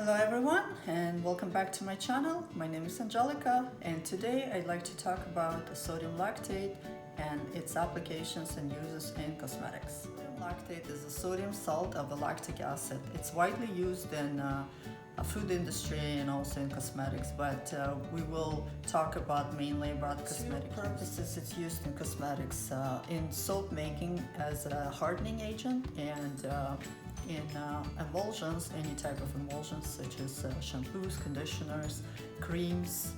Hello everyone and welcome back to my channel. My name is Angelica and today I'd like to talk about sodium lactate and its applications and uses in cosmetics. Sodium lactate is a sodium salt of the lactic acid. It's widely used in food industry and also in cosmetics, but we will talk mainly about cosmetic purposes. It's used in cosmetics, in soap making as a hardening agent, and in emulsions, any type of emulsions such as shampoos, conditioners, creams,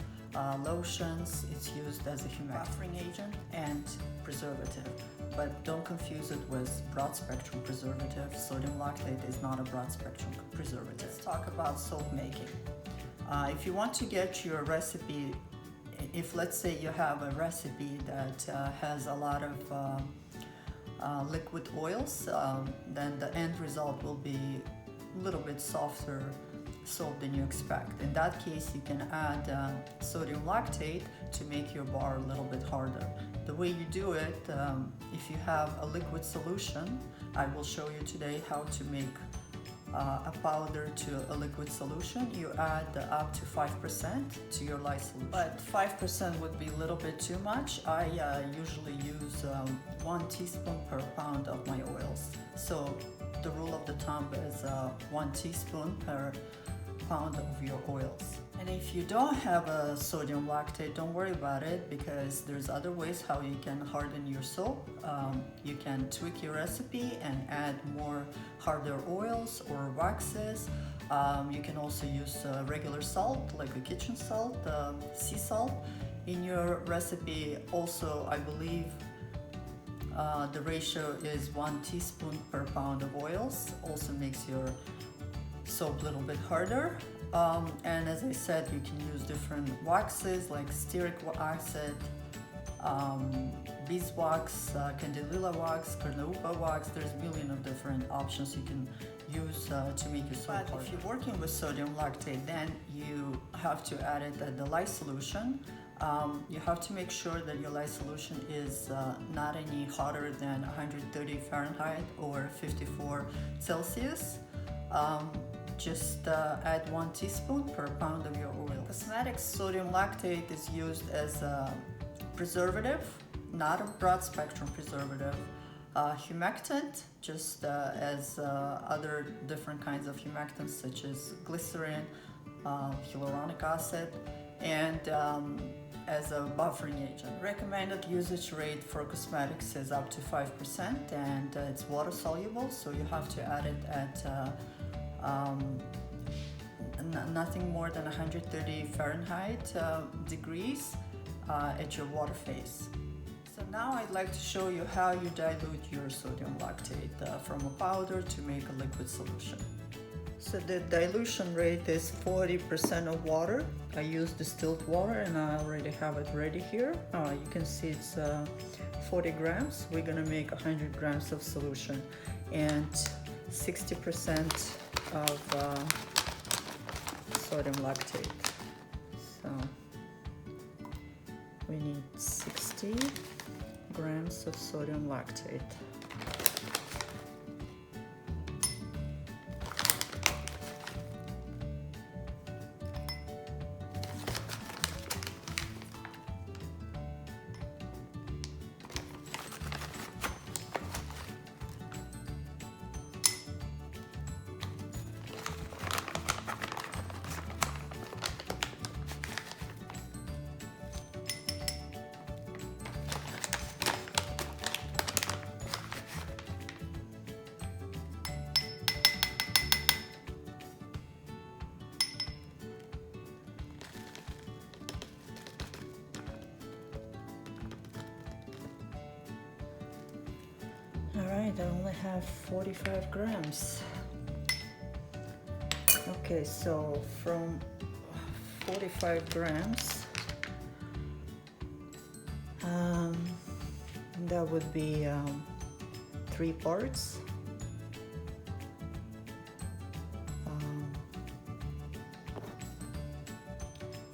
lotions. It's used as a buffering agent and preservative, but don't confuse it with broad spectrum preservative. Sodium lactate is not a broad spectrum preservative. Let's talk about soap making. If you want to get your recipe, if let's say you have a recipe that has a lot of liquid oils, then the end result will be a little bit softer soap than you expect. In that case, you can add sodium lactate to make your bar a little bit harder. The way you do it, if you have a liquid solution, I will show you today how to make a powder to a liquid solution. You add up to 5% to your lye solution, but 5% would be a little bit too much. I usually use 1 teaspoon per pound of my oils. So the rule of the thumb is 1 teaspoon per pound of your oils. And if you don't have a sodium lactate, don't worry about it, because there's other ways how you can harden your soap. You can tweak your recipe and add more harder oils or waxes. You can also use regular salt, like a kitchen salt, sea salt in your recipe. Also, I believe the ratio is 1 teaspoon per pound of oils. Also makes your soap a little bit harder. And as I said, you can use different waxes like stearic acid, beeswax, candelilla wax, carnauba wax. There's a million of different options you can use to make your soap harder. But if you're working with sodium lactate, then you have to add it at the lye solution. You have to make sure that your lye solution is not any hotter than 130 Fahrenheit or 54 Celsius. Just add 1 teaspoon per pound of your oil. Cosmetics, sodium lactate is used as a preservative, not a broad spectrum preservative. Humectant, just as other different kinds of humectants such as glycerin, hyaluronic acid, and as a buffering agent. Recommended usage rate for cosmetics is up to 5%, and it's water soluble, so you have to add it at nothing more than 130 Fahrenheit degrees at your water phase. So now I'd like to show you how you dilute your sodium lactate from a powder to make a liquid solution. So the dilution rate is 40% of water. I use distilled water and I already have it ready here. You can see it's 40 grams. We're gonna make 100 grams of solution and 60% of sodium lactate. So we need 60 grams of sodium lactate. Alright, I only have 45 grams. Okay, so from 45 grams, that would be 3 parts.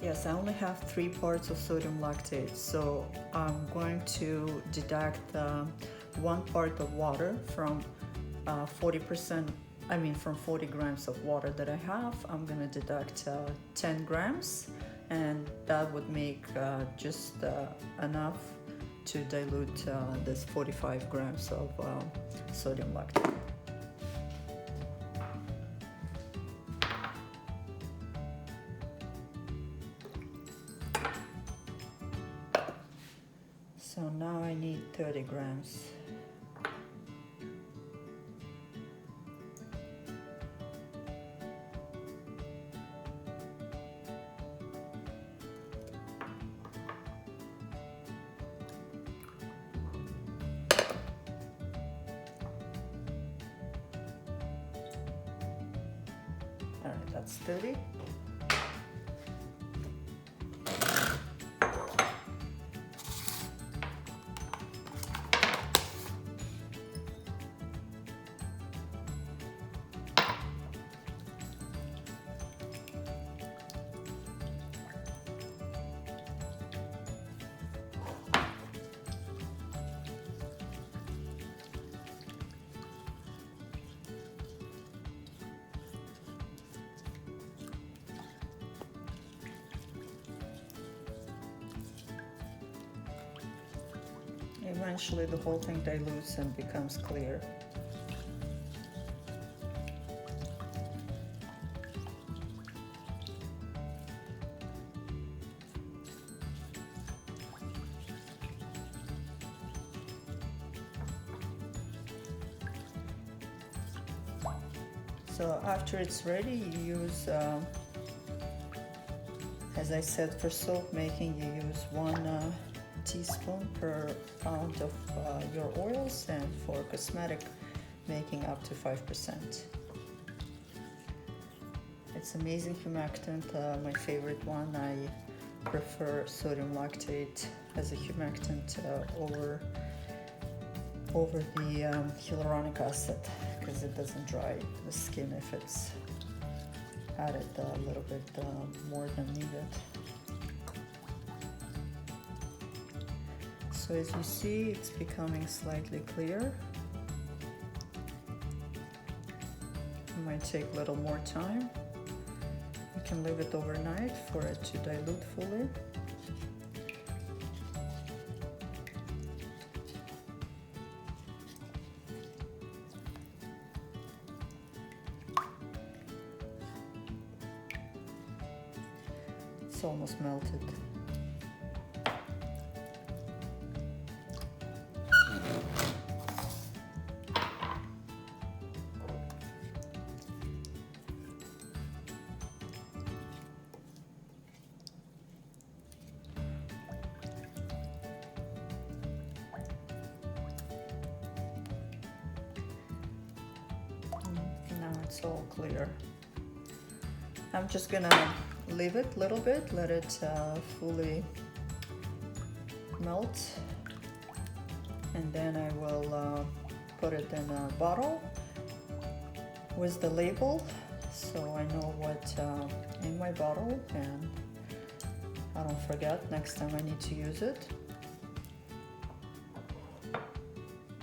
Yes, I only have 3 parts of sodium lactate, so I'm going to deduct 1 part of water from 40% from 40 grams of water that I have, I'm gonna deduct 10 grams, and that would make just enough to dilute this 45 grams of sodium lactate. So now I need 30 grams. All right, that's 30. Eventually the whole thing dilutes and becomes clear. So after it's ready, you use, as I said, for soap making, you use 1 teaspoon per pound of your oils, and for cosmetic making up to 5%. It's amazing humectant, my favorite one. I prefer sodium lactate as a humectant over the hyaluronic acid, because it doesn't dry the skin if it's added a little bit more than needed. So as you see, it's becoming slightly clear. It might take a little more time. You can leave it overnight for it to dilute fully. It's almost melted. Now it's all clear. I'm just gonna leave it a little bit, let it fully melt, and then I will put it in a bottle with the label, so I know what's in my bottle and I don't forget next time I need to use it.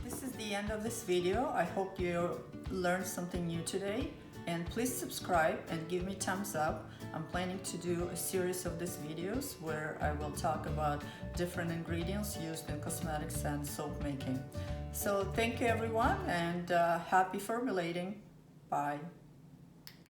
This is the end of this video. I hope you learned something new today, and please subscribe and give me thumbs up. I'm planning to do a series of these videos where I will talk about different ingredients used in cosmetics and soap making. So thank you everyone, and happy formulating. Bye.